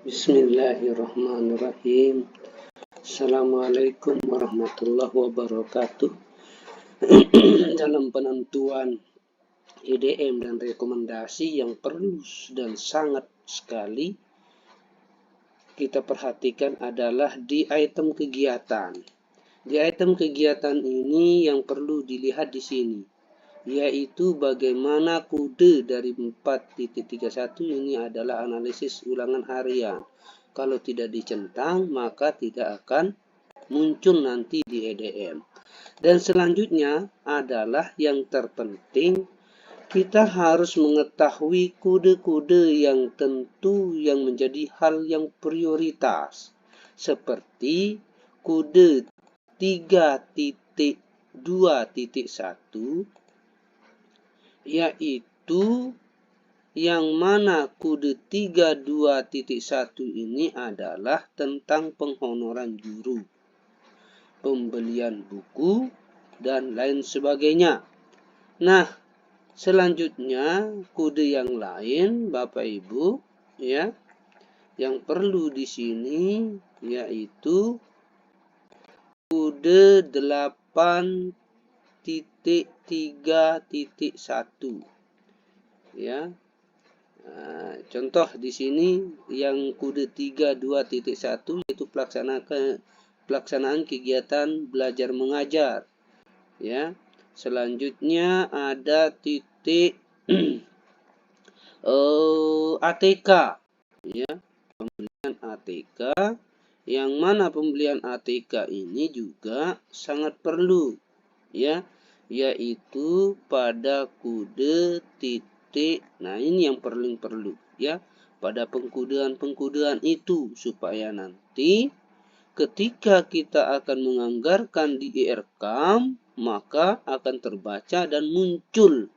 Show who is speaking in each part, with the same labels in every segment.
Speaker 1: Bismillahirrahmanirrahim. Assalamualaikum warahmatullahi wabarakatuh. Dalam penentuan IDM dan rekomendasi yang perlu dan sangat sekali kita perhatikan adalah di item kegiatan. Di item kegiatan ini yang perlu dilihat di sini, yaitu bagaimana kode dari 4.31 ini adalah analisis ulangan harian. Kalau tidak dicentang, maka tidak akan muncul nanti di EDM. Dan selanjutnya adalah yang terpenting, kita harus mengetahui kode-kode yang tentu yang menjadi hal yang prioritas. Seperti kode 3.2.1, yaitu yang mana kode 32.1 ini adalah tentang penghonoran guru, pembelian buku, dan lain sebagainya. Nah, selanjutnya kode yang lain, Bapak Ibu, ya, yang perlu di sini yaitu kode 8.3.1, ya. Contoh di sini yang kode 32.1 yaitu pelaksanaan kegiatan belajar mengajar, ya. Selanjutnya ada titik ATK, ya, pembelian ATK, yang mana pembelian ATK ini juga sangat perlu, ya, yaitu pada kode titik. Nah, ini yang paling perlu, ya, pada pengkodean itu, supaya nanti ketika kita akan menganggarkan di IRCAM, maka akan terbaca dan muncul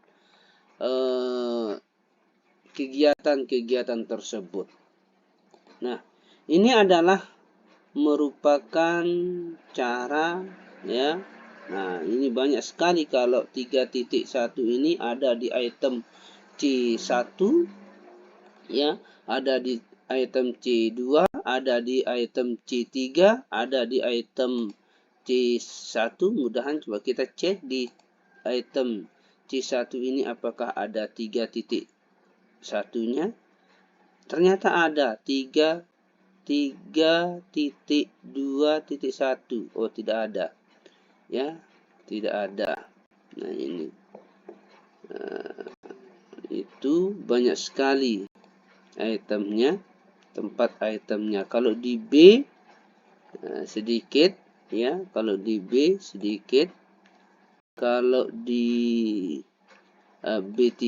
Speaker 1: kegiatan-kegiatan tersebut. Nah, ini adalah merupakan cara, ya. Nah, ini banyak sekali kalau 3.1 ini ada di item C1, ya, ada di item C2, ada di item C3, ada di item C1. Mudahan coba kita cek di item C1 ini apakah ada 3.1-nya. Ternyata ada 3.2.1. Oh, tidak ada, ya, tidak ada. Nah, ini itu banyak sekali itemnya, tempat itemnya. Kalau di B sedikit, ya, kalau di B sedikit. Kalau di B3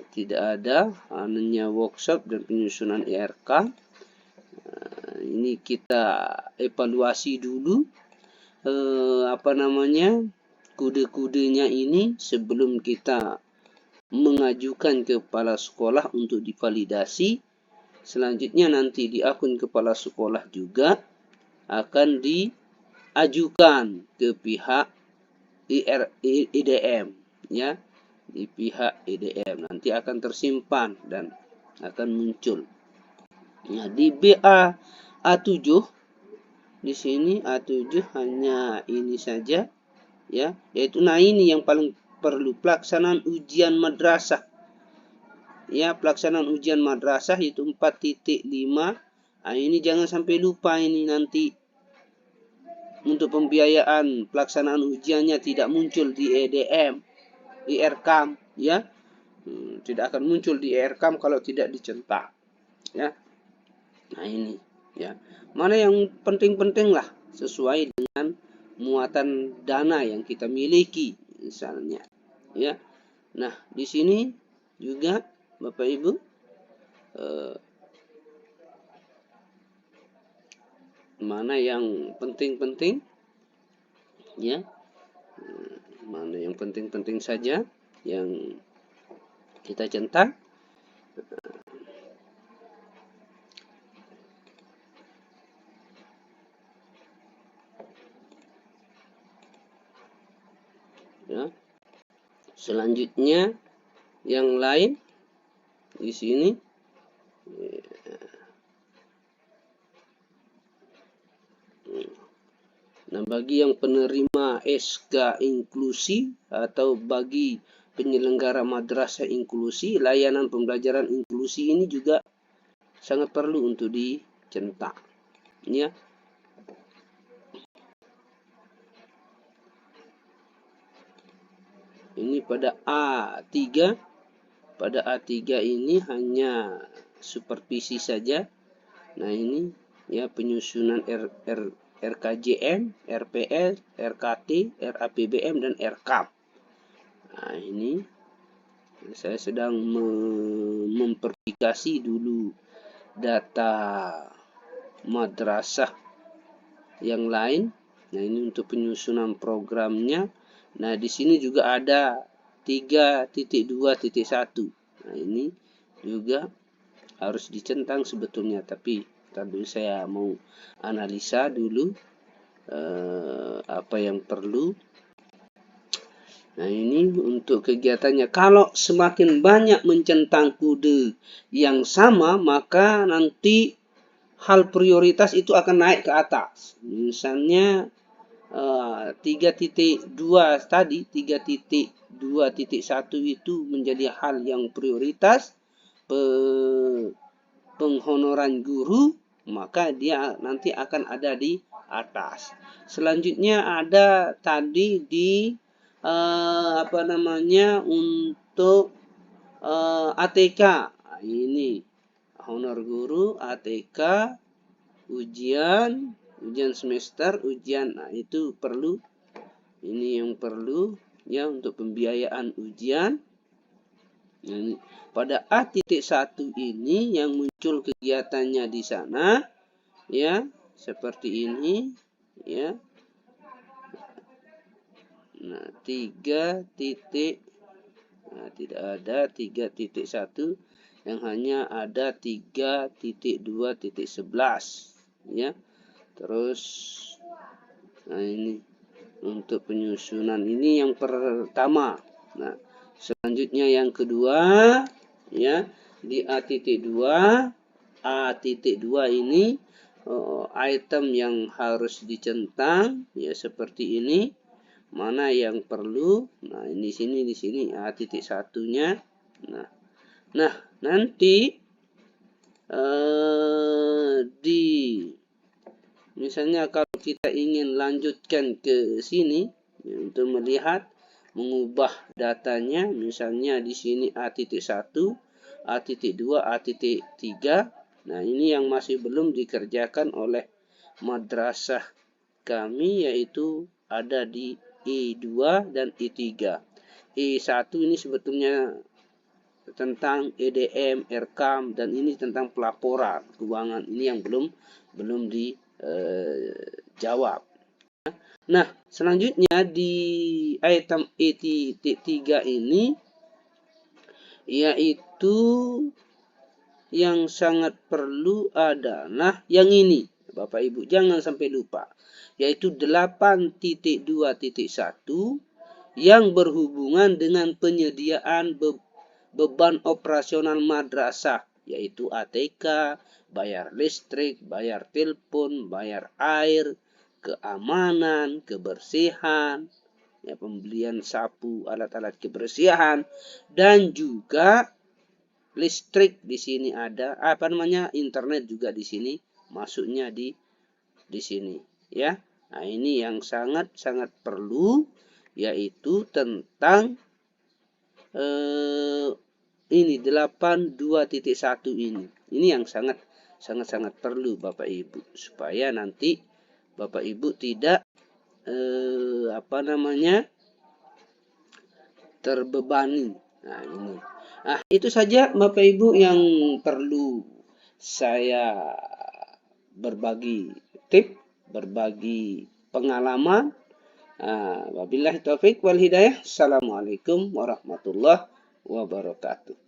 Speaker 1: tidak ada, hanya workshop dan penyusunan IRK. Ini kita evaluasi dulu kode-kodenya ini sebelum kita mengajukan ke kepala sekolah untuk divalidasi. Selanjutnya nanti di akun kepala sekolah juga akan diajukan ke pihak IDM, ya, di pihak IDM nanti akan tersimpan dan akan muncul. Nah, di BA A7 di sini A7 hanya ini saja, ya, yaitu ini yang paling perlu, pelaksanaan ujian madrasah. Ya, pelaksanaan ujian madrasah itu 4.5. Nah, ini jangan sampai lupa, ini nanti untuk pembiayaan pelaksanaan ujiannya tidak muncul di EDM, di IRCAM, ya. Tidak akan muncul di IRCAM kalau tidak dicetak, ya. Nah, ini, ya. Mana yang penting-penting lah sesuai dengan muatan dana yang kita miliki misalnya, ya. Nah, di sini juga Bapak Ibu mana yang penting-penting, ya, mana yang penting-penting saja yang kita centang. Ya. Selanjutnya yang lain di sini Nah, bagi yang penerima SK inklusi atau bagi penyelenggara madrasah inklusi, layanan pembelajaran inklusi ini juga sangat perlu untuk dicetak. Ya. Ini pada A3. Pada A3 ini hanya supervisi saja. Nah, ini ya penyusunan RKJM, RPS, RKT, RAPBM, dan RKAP. Nah, ini saya sedang memverifikasi dulu data madrasah yang lain. Nah, ini untuk penyusunan programnya. Nah, di sini juga ada 3.2.1. Nah, ini juga harus dicentang sebetulnya, tapi tadi saya mau analisa dulu apa yang perlu. Nah, ini untuk kegiatannya. Kalau semakin banyak mencentang kode yang sama, maka nanti hal prioritas itu akan naik ke atas. Misalnya 3.2 tadi, 3.2.1 itu menjadi hal yang prioritas, penghonoran guru, maka dia nanti akan ada di atas. Selanjutnya ada tadi di untuk ATK. Ini honor guru, ATK, ujian semester, ujian. Nah, itu perlu. Ini yang perlu ya untuk pembiayaan ujian. Nah, pada A.1 ini yang muncul kegiatannya di sana ya seperti ini ya. Nah, 3 titik, nah, tidak ada 3.1, yang hanya ada 3.2.11 ya. Terus nah, ini untuk penyusunan ini yang pertama. Nah, selanjutnya yang kedua ya, di A.2 ini item yang harus dicentang ya seperti ini. Mana yang perlu? Nah, ini di sini A.1-nya. Nah, nanti misalnya kalau kita ingin lanjutkan ke sini ya, untuk melihat mengubah datanya, misalnya di sini A.1, A.2, A.3. Nah, ini yang masih belum dikerjakan oleh madrasah kami, yaitu ada di E2 dan E3. E1 ini sebetulnya tentang EDM, RKAM, dan ini tentang pelaporan keuangan. Ini yang belum dijawab. Nah, selanjutnya di item E3 ini yaitu yang sangat perlu adalah yang ini. Bapak Ibu jangan sampai lupa, yaitu 8.2.1 yang berhubungan dengan penyediaan beban operasional madrasah, yaitu ATK, bayar listrik, bayar telepon, bayar air, keamanan, kebersihan, ya, pembelian sapu, alat-alat kebersihan, dan juga listrik. Di sini ada internet juga di sini, masuknya di sini ya. Nah, ini yang sangat perlu, yaitu tentang ini 8.2.1 ini. Ini yang sangat perlu Bapak Ibu, supaya nanti Bapak Ibu tidak terbebani. Nah, ini. Nah, itu saja Bapak Ibu yang perlu saya berbagi tip, berbagi pengalaman. Wabillahi taufik wal hidayah. Assalamualaikum warahmatullahi wabarakatuh.